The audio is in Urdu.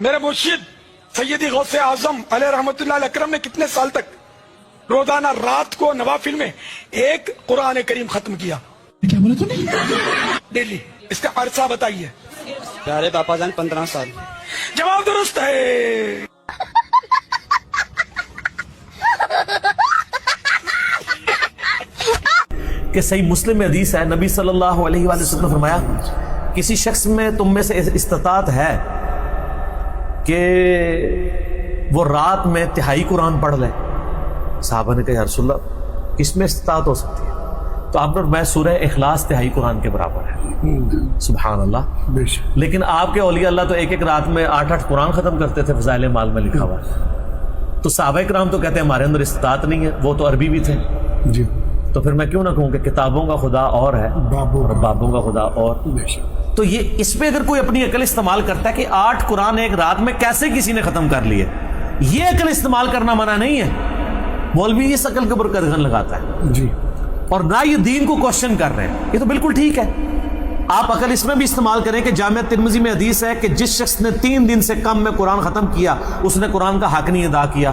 میرے مرشد سیدی غوث اعظم علیہ رحمت اللہ علیہ اکرم نے کتنے سال تک روزانہ رات کو نوافل میں ایک قرآن کریم ختم کیا؟ کیا بولا تم نے؟ ڈیلی. اس کا عرصہ بتائیے. پیارے باپا جان 15 سال. جواب درست ہے. کہ صحیح مسلم میں حدیث ہے، نبی صلی اللہ علیہ وآلہ وسلم نے فرمایا کسی شخص میں تم میں سے استطاعت ہے کہ وہ رات میں تہائی قرآن پڑھ لے. صحابہ نے کہا یا رسول اللہ کس میں استطاعت ہو سکتی ہے؟ تو آپ نے فرمایا سورہ اخلاص تہائی قرآن کے برابر ہے. سبحان اللہ. لیکن آپ کے اولیاء اللہ تو ایک ایک رات میں 8 قرآن ختم کرتے تھے، فضائل مال میں لکھا ہوا ہے. تو صحابہ کرام تو کہتے ہیں ہمارے اندر استطاعت نہیں ہے، وہ تو عربی بھی تھے. جی تو پھر میں کیوں نہ کہوں کہ کتابوں کا خدا اور ہے اور بابوں کا خدا اور. تو یہ اس پہ اگر کوئی اپنی عقل استعمال کرتا ہے کہ 8 قرآن ایک رات میں کیسے کسی نے ختم کر لیے، یہ عقل استعمال کرنا منع نہیں ہے. مولوی اس عقل کے اوپر قدغن لگاتا ہے جی، اور نہ یہ دین کو کوشچن کر رہے ہیں. یہ تو بالکل ٹھیک ہے. آپ عقل اس میں بھی استعمال کریں کہ جامعہ ترمذی میں حدیث ہے کہ جس شخص نے 3 دن سے کم میں قرآن ختم کیا اس نے قرآن کا حق نہیں ادا کیا.